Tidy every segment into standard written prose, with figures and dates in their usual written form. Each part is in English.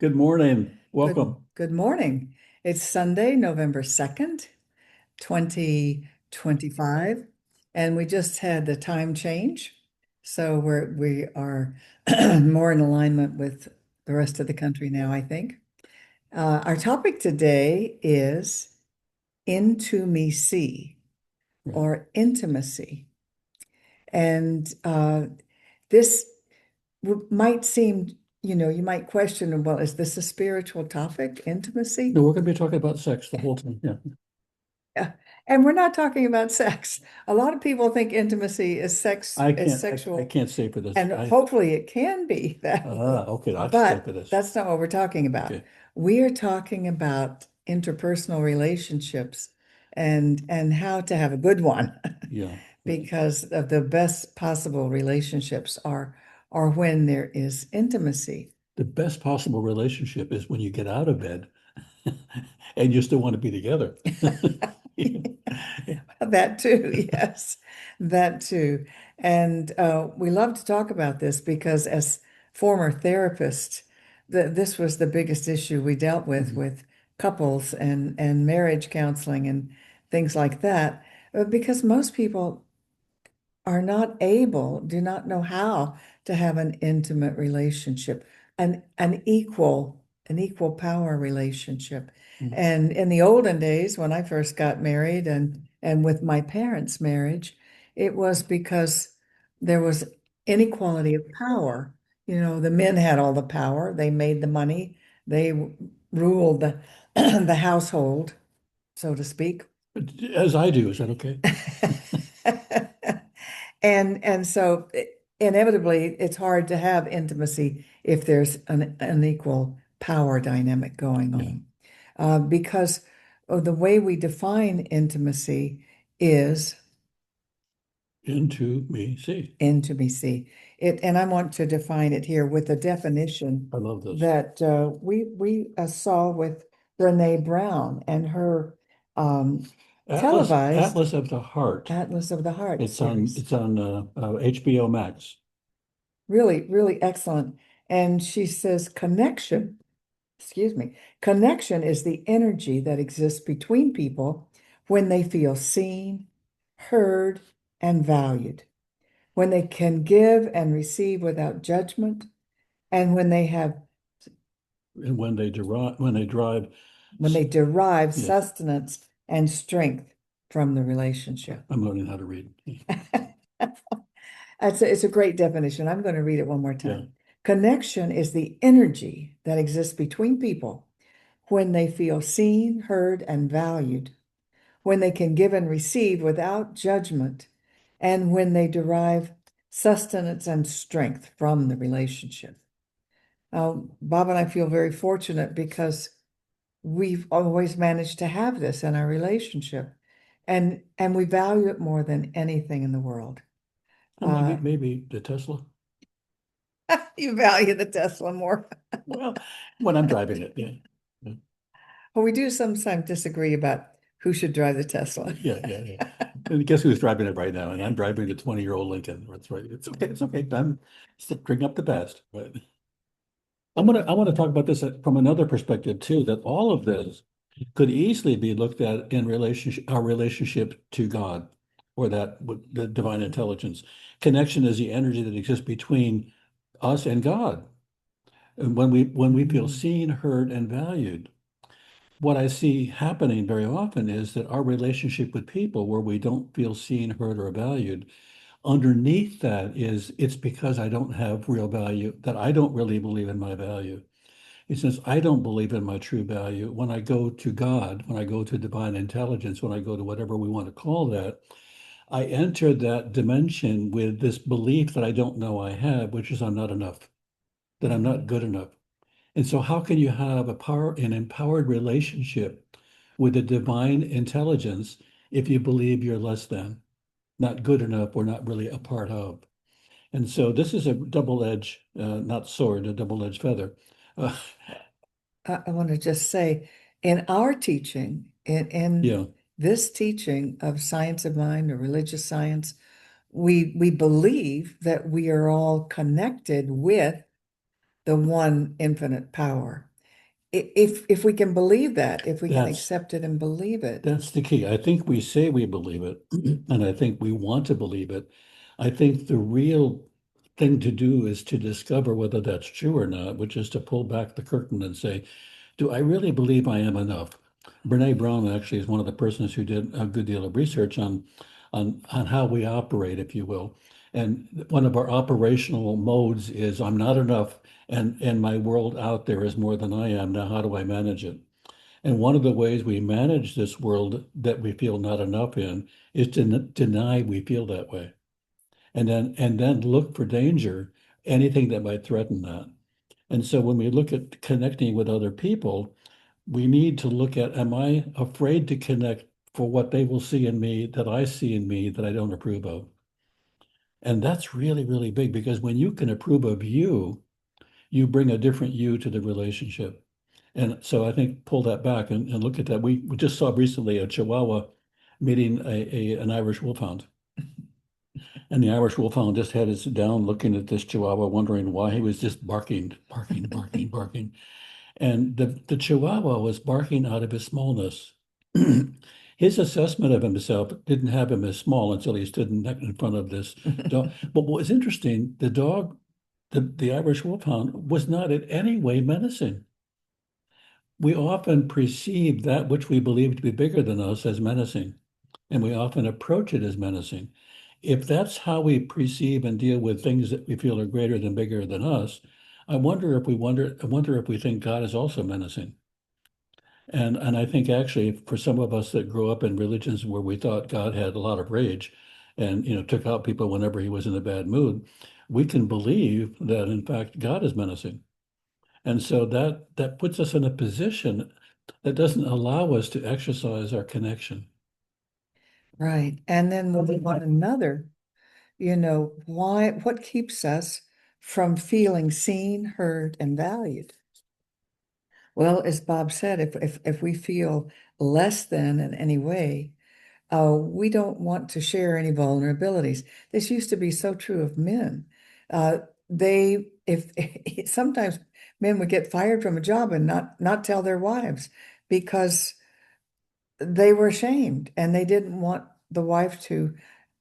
Good morning. Good Welcome. good morning. It's Sunday, November 2nd, 2025, and we just had the time change. So we are more in alignment with the rest of the country now, I think. Our topic today is intimacy Right. or intimacy. And this might seem, you might question, well, is this a spiritual topic, No, intimacy? we're going to be talking about sex the whole time. Yeah. Yeah. And we're not talking about sex. A lot of people think intimacy is sex, I is can't, I sexual, can't say for this. and hopefully it can be that way. Okay, I can say But for this. that's not what we're talking about. Okay. We are talking about interpersonal relationships and how to have a good one, Yeah. because of the best possible relationships are when there is intimacy. The best possible relationship is when you get out of bed and you still want to be together. That too, yes, that too. And we love to talk about this because, as former therapists, this was the biggest issue we dealt Mhm. with couples and marriage counseling and things like that. Because most people are not able, do not know how to have an intimate relationship, an equal power relationship. And in the olden days, when I first got married and with my parents' marriage, it was because there was inequality of power. The men had all the power, they made the money, they ruled the the household, so to speak. As I do, is that okay? And so inevitably it's hard to have intimacy if there's an unequal power dynamic going Yeah. on. Because of the way we define intimacy is Into me. See, intimacy. And I want to define it here with a definition I love this. that we saw with Brene Brown and her televised Atlas of the Heart. Atlas of the Heart It's on series. it's on HBO Max. Really, really excellent. And she says connection, excuse me, connection is the energy that exists between people when they feel seen, heard, and valued, when they can give and receive without judgment, and And when they drive, when they derive yeah, sustenance and strength from the relationship. I'm learning how to read. It's a great definition. I'm going to read it one more Yeah. time. Connection is the energy that exists between people when they feel seen, heard, and valued, when they can give and receive without judgment, and when they derive sustenance and strength from the relationship. Now, Bob and I feel very fortunate because we've always managed to have this in our relationship, and we value it more than anything in the world. Well, maybe Uh, maybe the Tesla. you value the Tesla more. Well, when I'm driving it, yeah. Yeah, Well, we do sometimes disagree about who should drive the Tesla. yeah. And guess who's driving it right now? And I'm driving the 20-year-old Lincoln. That's right. It's okay. It's okay. I'm still bring up the past. But I want to talk about this from another perspective too, that all of this could easily be looked at in relationship, our relationship to God, or the divine intelligence. Connection is the energy that exists between us and God. And when we feel Mm. seen, heard, and valued, what I see happening very often is that our relationship with people where we don't feel seen, heard, or valued, underneath that is it's because I don't have real value, that I don't really believe in my value. It says, I don't believe in my true value. When I go to God, when I go to divine intelligence, when I go to whatever we want to call that, I enter that dimension with this belief that I don't know I have, which is I'm not enough, that I'm not Mhm. good enough. And so, how can you have an empowered relationship with a divine intelligence if you believe you're less than, not good enough, or not really a part of? And so, this is a double-edged, not sword, a double-edged feather. Uh, I want to just say, in our teaching, in yeah, this teaching of science of mind or religious science, we believe that we are all connected with the one infinite power. if we can believe that, if we can That's accept it and believe it. That's the key. I think we say we believe it, and I think we want to believe it. I think the real thing to do is to discover whether that's true or not, which is to pull back the curtain and say, do I really believe I am enough? Brene Brown actually is one of the persons who did a good deal of research on how we operate, if you will. And one of our operational modes is I'm not enough, and my world out there is more than I am. Now, how do I manage it? And one of the ways we manage this world that we feel not enough in is to deny we feel that way. And then look for danger, anything that might threaten that. And so when we look at connecting with other people, we need to look at, am I afraid to connect for what they will see in me that I see in me that I don't approve of? And that's really, really big because when you can approve of you, you bring a different you to the relationship. And so I think pull that back and look at that. We just saw recently a Chihuahua meeting an Irish Wolfhound. And the Irish Wolfhound just had his down looking at this Chihuahua, wondering why he was just barking, barking, barking, barking. And the Chihuahua was barking out of his smallness. His assessment of himself didn't have him as small until he stood in front of this dog. But what was interesting, the dog, the Irish Wolfhound, was not in any way menacing. We often perceive that which we believe to be bigger than us as menacing, and we often approach it as menacing. If that's how we perceive and deal with things that we feel are greater than bigger than us, I wonder if we think God is also menacing. And I think actually for some of us that grew up in religions where we thought God had a lot of rage and took out people whenever he was in a bad mood, we can believe that in fact God is menacing. And so that puts us in a position that doesn't allow us to exercise our connection. Right. And then with one another, what keeps us from feeling seen, heard, and valued? Well, as Bob said, if we feel less than in any way, we don't want to share any vulnerabilities. This used to be so true of men. Uh, if sometimes men would get fired from a job and not tell their wives because they were ashamed and they didn't want the wife to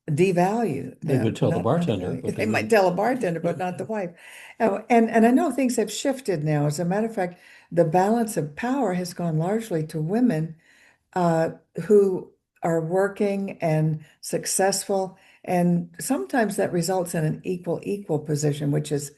devalue They would them, tell the not bartender, devalue. but they They might wouldn't. tell a bartender, but not the wife. And I know things have shifted now. As a matter of fact, the balance of power has gone largely to women uh, who are working and successful. And sometimes that results in an equal position, which is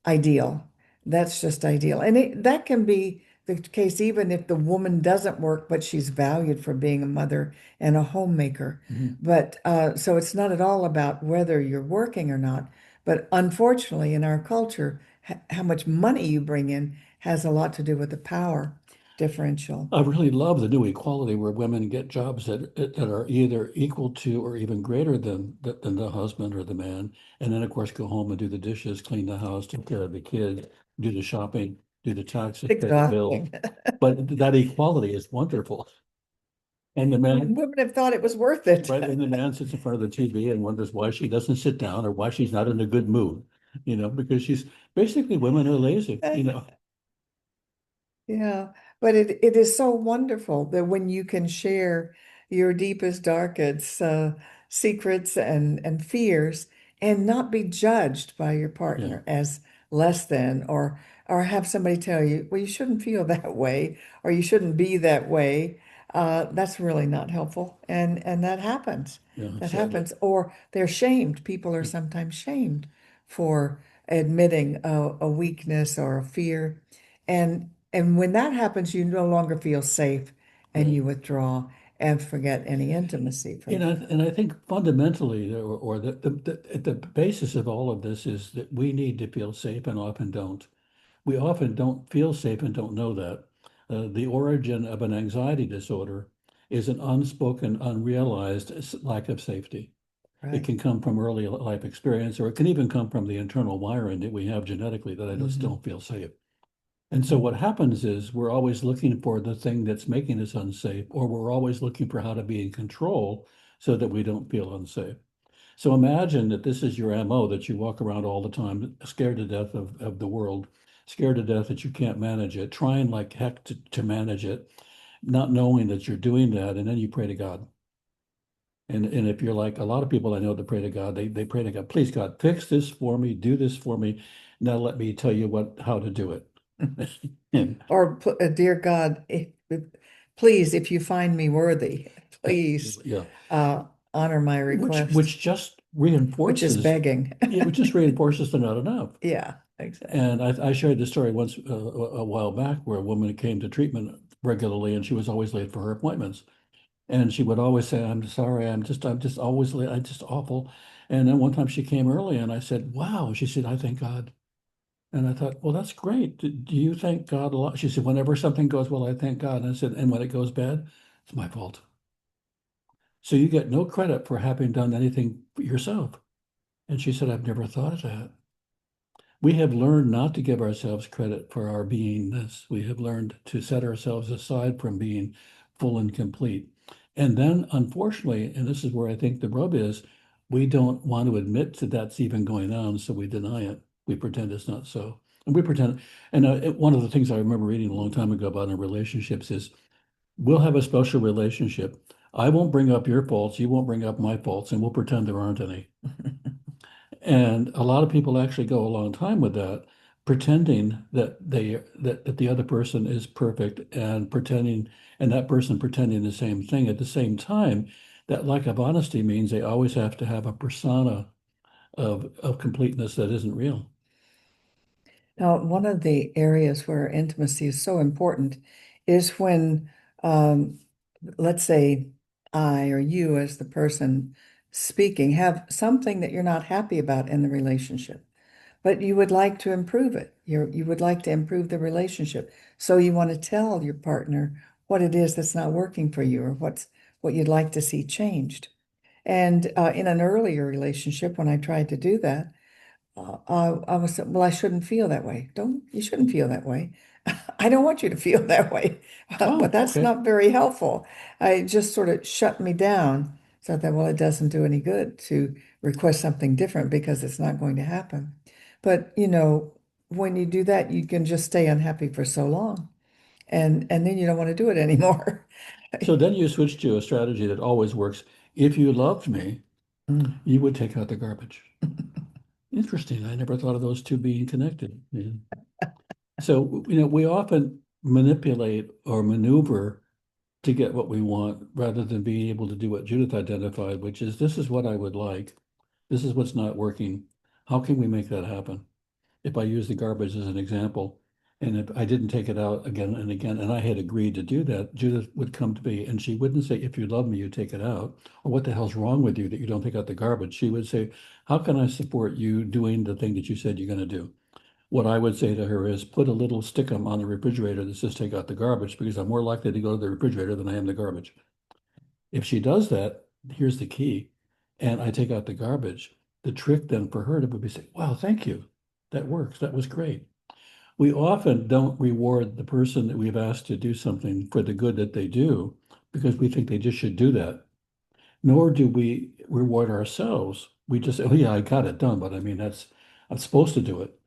ideal. That's just ideal. And that can be the case even if the woman doesn't work, but she's valued for being a mother and a homemaker. Mhm. But so it's not at all about whether you're working or not. But unfortunately, in our culture, how much money you bring in has a lot to do with the power differential. I really love the new equality where women get jobs that are either equal to or even greater than the husband or the man, and then of course go home and do the dishes, clean the house, take care of the kids, do the shopping, do the taxes, pay the bills. Exhausting. But that equality is wonderful. And the man, Women have thought it was worth it. right, and the man sits in front of the TV and wonders why she doesn't sit down or why she's not in a good mood, because she's basically women are lazy. Yeah, but it is so wonderful that when you can share your deepest, darkest secrets and fears and not be judged by your Yeah, partner as less than or have somebody tell you, well, you shouldn't feel that way or you shouldn't be that way. That's really not helpful. And that happens. yeah, That sadly. happens. Or they're shamed. People are sometimes shamed for admitting a weakness or a fear. And when that happens, you no longer feel safe and Right. you withdraw and forget any intimacy from. And I think fundamentally, or at the basis of all of this is that we need to feel safe and often don't. We often don't feel safe and don't know that. The origin of an anxiety disorder is an unspoken, unrealized lack of safety. It Right. can come from early life experience, or it can even come from the internal wiring that we have genetically that I just Hmm. don't feel safe. And so Hmm. what happens is we're always looking for the thing that's making us unsafe, or we're always looking for how to be in control so that we don't feel unsafe. So imagine that this is your MO, that you walk around all the time scared to death of the world. scared to death that you can't manage it, trying like heck to manage it, not knowing that you're doing that, and then you pray to God. And if you're like a lot of people I know that pray to God, they pray to God, please God, fix this for me, do this for me. Now let me tell you how to do it. And Or, dear God, please, if you find me worthy, yeah, please yeah, uh, honor my request, which just which is reinforces, begging. yeah, which just reinforces they're not enough. Yeah, exactly. And I shared the story once a while back where a woman came to treatment regularly and she was always late for her appointments. And she would always say, I'm sorry, I'm just always late. I'm just awful. And then one time she came early and I said, wow. She said, I thank God. And I thought, well, that's great. Do you thank God a lot? She said, whenever something goes well, I thank God. And I said, and when it goes bad, it's my fault. So you get no credit for having done anything for yourself. And she said, I've never thought of that. We have learned not to give ourselves credit for our beingness. We have learned to set ourselves aside from being full and complete. And then, unfortunately, and this is where I think the rub is, we don't want to admit that that's even going on, so we deny it. We pretend it's not so. And we pretend, and one of the things I remember reading a long time ago about in relationships is we'll have a special relationship. I won't bring up your faults, you won't bring up my faults, and we'll pretend there aren't any. And a lot of people actually go a long time with that, pretending that the other person is perfect and pretending and that person pretending the same thing. At the same time, that lack of honesty means they always have to have a persona of completeness that isn't real. Now, one of the areas where intimacy is so important is when, um, let's say, I or you, as the person speaking, have something that you're not happy about in the relationship, but you would like to improve it. You would like to improve the relationship. So you want to tell your partner what it is that's not working for you or what you'd like to see changed. And in an earlier relationship, when I tried to do that, I was, well, I shouldn't feel that way. You shouldn't feel that way. I don't want you to feel that way. But Oh, that's okay. not very helpful. I just sort of shut me down. So I thought, well, it doesn't do any good to request something different because it's not going to happen. But, when you do that, you can just stay unhappy for so long. And then you don't want to do it anymore. So then you switch to a strategy that always works. If you loved me, Mm. you would take out the garbage. Interesting. I never thought of those two being connected. Yeah. So, we often manipulate or maneuver to get what we want rather than being able to do what Judith identified, which is this is what I would like. This is what's not working. How can we make that happen? If I use the garbage as an example, and if I didn't take it out again and again, and I had agreed to do that, Judith would come to me and she wouldn't say, if you love me, you take it out, or what the hell's wrong with you that you don't take out the garbage? She would say, how can I support you doing the thing that you said you're going to do? What I would say to her is put a little stickum on the refrigerator that says take out the garbage because I'm more likely to go to the refrigerator than I am the garbage. If she does that, here's the key, and I take out the garbage, the trick then for her to be say, wow, thank you. That works. That was great. We often don't reward the person that we've asked to do something for the good that they do because we think they just should do that. Nor do we reward ourselves. We just say, oh yeah, I got it done, but I mean I'm supposed to do it.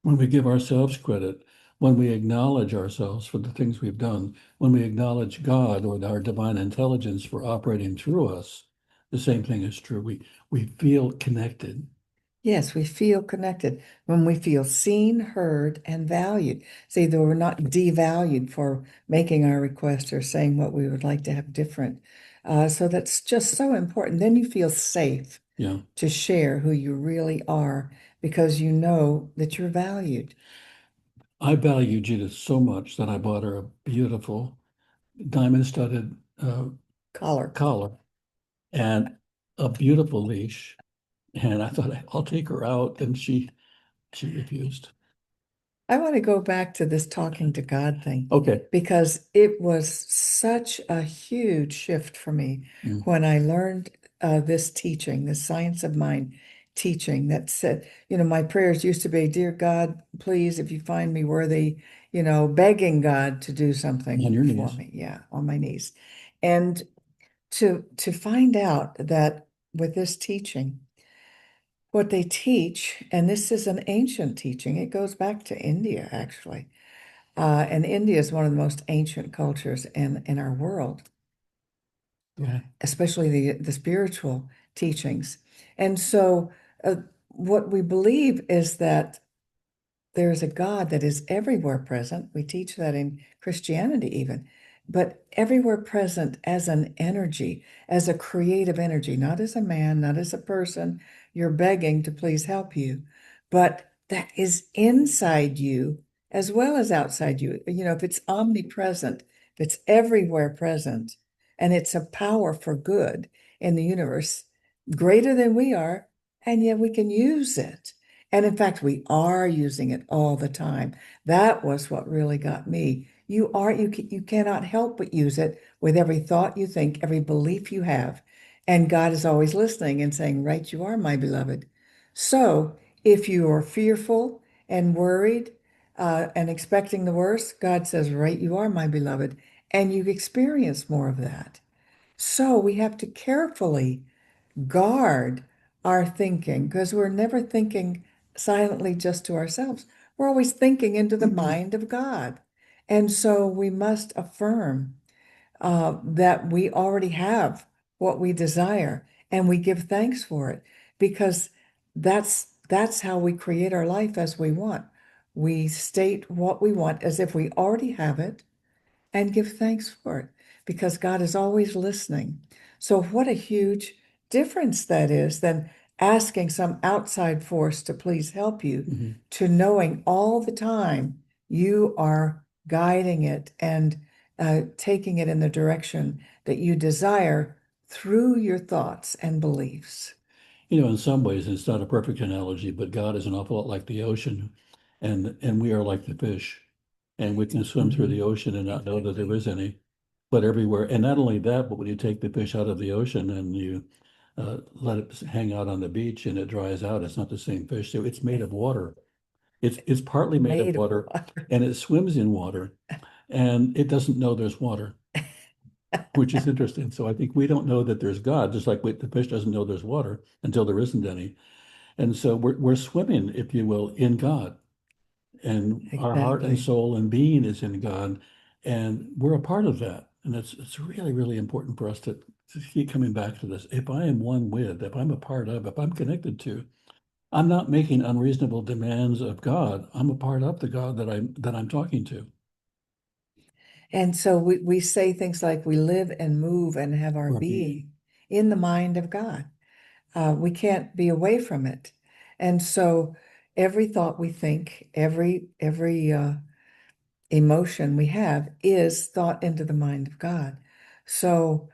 When we give ourselves credit, when we acknowledge ourselves for the things we've done, when we acknowledge God or our divine intelligence for operating through us, the same thing is true. We feel connected. Yes, we feel connected when we feel seen, heard, and valued. See, though we're not devalued for making our request or saying what we would like to have different. So that's just so important. Then you feel safe Yeah. to share who you really are because you know that you're valued. I value Judith so much that I bought her a beautiful diamond-studded Collar. collar and a beautiful leash. And I thought I'll take her out, and she refused. I want to go back to this talking to God thing Okay. because it was such a huge shift for me Mm. when I learned this teaching, this science of mind teaching that said, my prayers used to be, Dear God, please, if you find me worthy, begging God to do On something your for knees. me. Yeah, on my knees. And to find out that with this teaching, what they teach, and this is an ancient teaching, it goes back to India, actually. And India is one of the most ancient cultures in our world, Yeah. especially the spiritual teachings. And so, what we believe is that there is a God that is everywhere present. We teach that in Christianity, even, but everywhere present as an energy, as a creative energy, not as a man, not as a person you're begging to please help you, but that is inside you as well as outside you. You know, if it's omnipresent, if it's everywhere present, and it's a power for good in the universe, greater than we are, and yet we can use it. And in fact, we are using it all the time. That was what really got me. You cannot help but use it with every thought you think, every belief you have. And God is always listening and saying, right, you are my beloved. So if you are fearful and worried and expecting the worst, God says, right, you are my beloved. And you experience more of that. So we have to carefully guard our thinking because we're never thinking silently just to ourselves. We're always thinking into the mind of God. And so we must affirm that we already have what we desire and we give thanks for it because that's how we create our life as we want. We state what we want as if we already have it and give thanks for it because God is always listening. So, what a huge difference that is than asking some outside force to please help you Mhm. to knowing all the time you are guiding it and taking it in the direction that you desire through your thoughts and beliefs. You know, in some ways, it's not a perfect analogy, but God is an awful lot like the ocean, and we are like the fish, and we can swim through the Mhm. ocean and not know that there Exactly. is any. But everywhere, and not only that, but when you take the fish out of the ocean and you let it hang out on the beach and it dries out, it's not the same fish. So it's made of water. It's partly made of Made of water, water. and it swims in water, and it doesn't know there's water, which is interesting. So I think we don't know that there's God, just like the fish doesn't know there's water until there isn't any. And so we're swimming, if you will, in God. And our heart and Exactly. soul and being is in God. And we're a part of that. And it's really, really important for us to keep coming back to this. If I am one with, if I'm a part of, if I'm connected to, I'm not making unreasonable demands of God. I'm a part of the God that I'm talking to. And so we say things like we live and move and have our Or being. being in the mind of God. We can't be away from it. And so every thought we think, every emotion we have is thought into the mind of God. So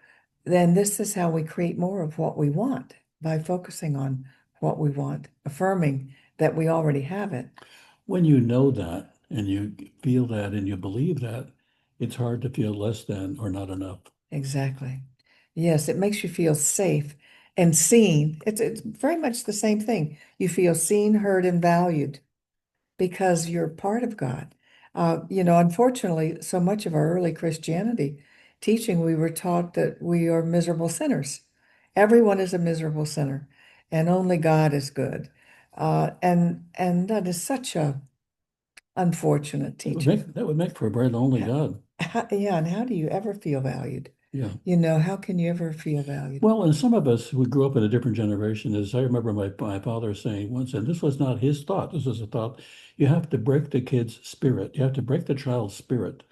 then this is how we create more of what we want by focusing on what we want, affirming that we already have it. When you know that and you feel that and you believe that, it's hard to feel less than or not enough. Exactly. Yes, it makes you feel safe and seen. It's very much the same thing. You feel seen, heard, and valued because you're part of God. Unfortunately, so much of our early Christianity teaching, we were taught that we are miserable sinners. Everyone is a miserable sinner, and only God is good. And that is such a unfortunate That would make teaching. that would make for a very lonely God. Yeah, and how do you ever feel valued? Yeah. How can you ever feel valued? Well, and some of us who grew up in a different generation, as I remember my father saying once, and this was not his thought, this was a thought, you have to break the kid's spirit. You have to break the child's spirit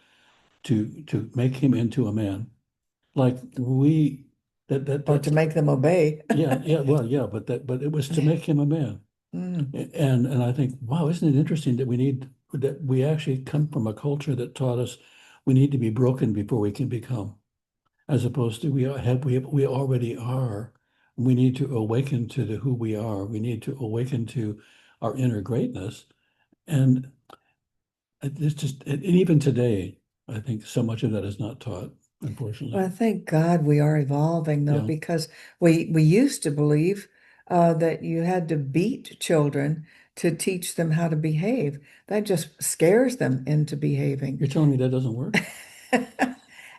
to make him into a man. Like we that that Or to that's make them obey. yeah, yeah, well, yeah, but it was to make him a man. Mm, And I think, wow, isn't it interesting that we actually come from a culture that taught us we need to be broken before we can become, as opposed to we already are. We need to awaken to the who we are. We need to awaken to our inner greatness. And it's just, and even today, I think so much of that is not taught, well, unfortunately. thank God we are evolving though, Yeah. because we used to believe that you had to beat children to teach them how to behave. That just scares them into behaving. You're telling me that doesn't work?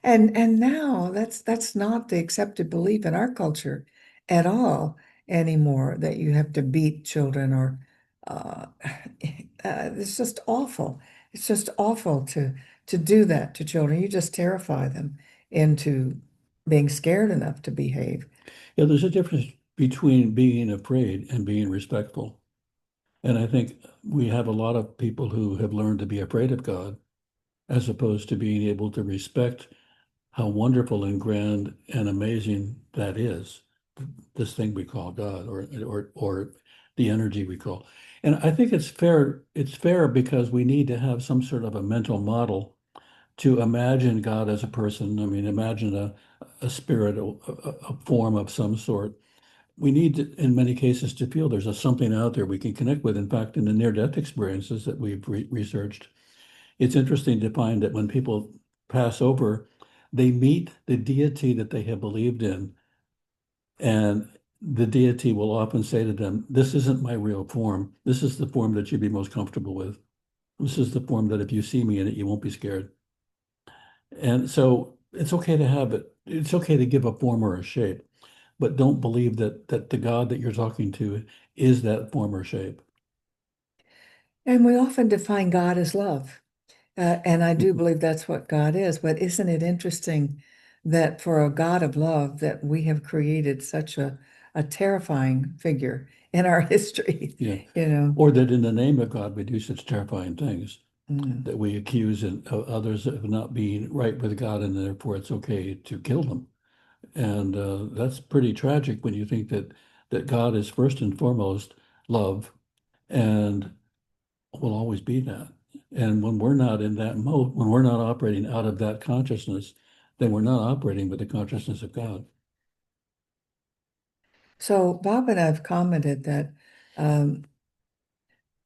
And now that's not the accepted belief in our culture at all. anymore, that you have to beat children or uh, it's just awful. It's just awful to do that to children. You just terrify them into being scared enough to behave. Yeah, there's a difference between being afraid and being respectful. And I think we have a lot of people who have learned to be afraid of God as opposed to being able to respect how wonderful and grand and amazing that is, this thing we call God or the energy we call. And I think it's fair because we need to have some sort of a mental model to imagine God as a person. I mean, imagine a spirit, a form of some sort. We need to, in many cases, to feel there's a something out there we can connect with. In fact, in the near-death experiences that we've researched, it's interesting to find that when people pass over, they meet the deity that they have believed in, and the deity will often say to them, "This isn't my real form. This is the form that you'd be most comfortable with. This is the form that if you see me in it, you won't be scared." And so it's okay to have it. It's okay to give a form or a shape, but don't believe that the God that you're talking to is that form or shape. And we often define God as love. And I do believe that's what God is. But isn't it interesting that for a God of love, that we have created such a terrifying figure in our history, Yeah. you know? Or that in the name of God, we do such terrifying things Mm. that we accuse others of not being right with God, and therefore it's okay to kill them. And that's pretty tragic when you think that God is first and foremost love and will always be that. And when we're not in that mode, when we're not operating out of that consciousness, then we're not operating with the consciousness of God. So Bob and I have commented that um,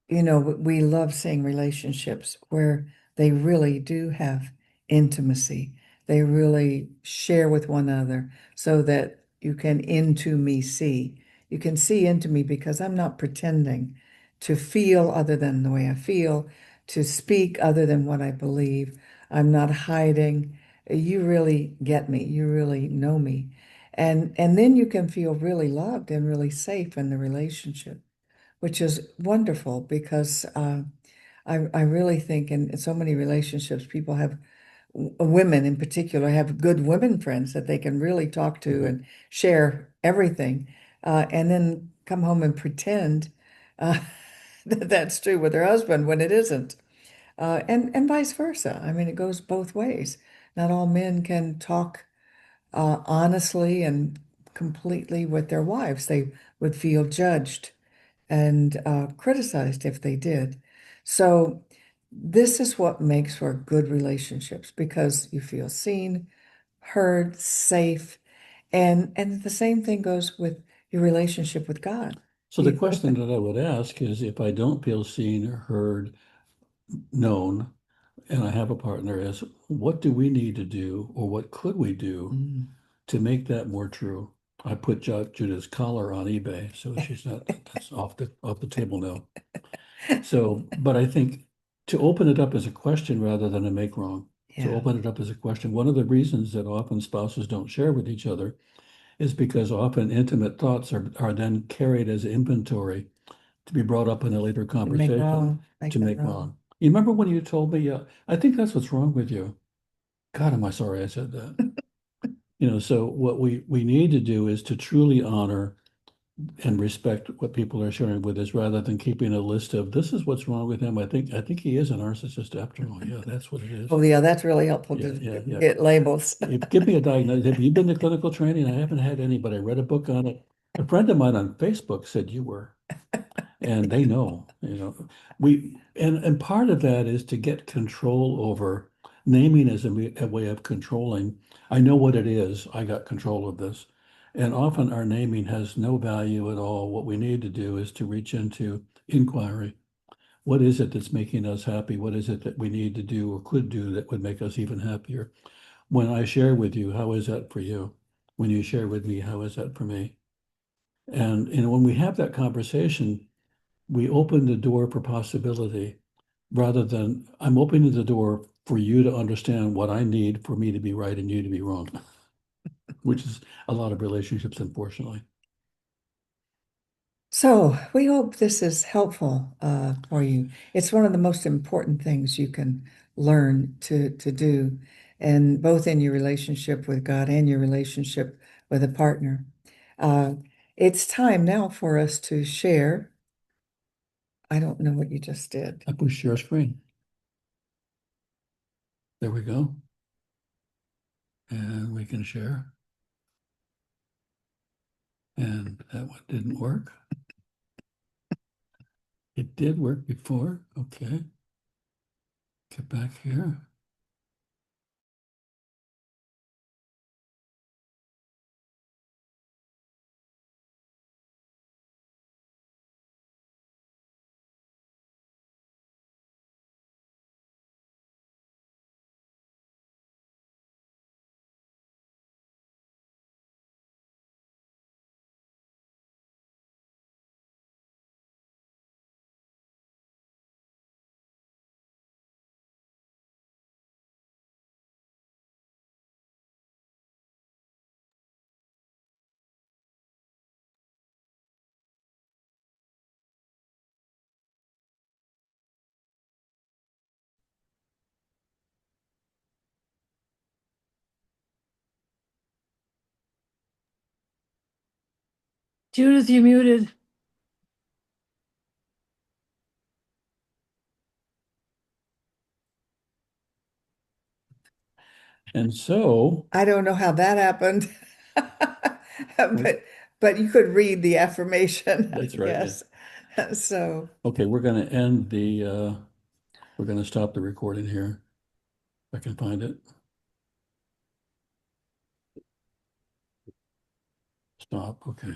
we love seeing relationships where they really do have intimacy. They really share with one another so that you can into me see. You can see into me because I'm not pretending to feel other than the way I feel, to speak other than what I believe. I'm not hiding. You really get me. You really know me. And then you can feel really loved and really safe in the relationship, which is wonderful because I really think in so many relationships, people have, women in particular, have good women friends that they can really talk to Mhm. and share everything, and then come home and pretend uh, that that's true with their husband when it isn't. And vice versa. I mean, it goes both ways. Not all men can talk honestly and completely with their wives. They would feel judged and criticized if they did. So this is what makes for good relationships because you feel seen, heard, safe, and the same thing goes with your relationship with God. So the You, question that I would ask is if I don't feel seen, heard, known, and I have a partner, is what do we need to do or what could we do Mm. to make that more true? I put Judith's collar on eBay, so she's not, that's off the table now. So, but I think to open it up as a question rather than a make wrong, to Yeah, open it up as a question, one of the reasons that often spouses don't share with each other is because often intimate thoughts are then carried as inventory to be brought up in a later to make conversation wrong, make to them make wrong. wrong. You remember when you told me, I think that's what's wrong with you. God, am I sorry I said that. So what we need to do is to truly honor and respect what people are sharing with us rather than keeping a list of this is what's wrong with him. I think he is a narcissist after all. Yeah, that's what it is. Oh, yeah, that's really helpful Yeah, to yeah, yeah. get labels. Give me a diagnosis. Have you been to clinical training? I haven't had any, but I read a book on it. A friend of mine on Facebook said you were, and they know, and part of that is to get control over naming as a way of controlling. I know what it is. I got control of this. And often our naming has no value at all. What we need to do is to reach into inquiry. What is it that's making us happy? What is it that we need to do or could do that would make us even happier? When I share with you, how is that for you? When you share with me, how is that for me? And when we have that conversation, we open the door for possibility rather than I'm opening the door for you to understand what I need for me to be right and you to be wrong, which is a lot of relationships, unfortunately. So we hope this is helpful for you. It's one of the most important things you can learn to do, and both in your relationship with God and your relationship with a partner. Uh, it's time now for us to share. I don't know what you just did. I push share screen. There we go. And we can share. And that one didn't work. It did work before. Okay. Get back here. Judith, you muted. And so, I don't know how that happened, but you could read the affirmation, I that's right. Yeah. guess. So Okay, we're going to end the, we're going to stop the recording here. If I can find it. Stop. Okay.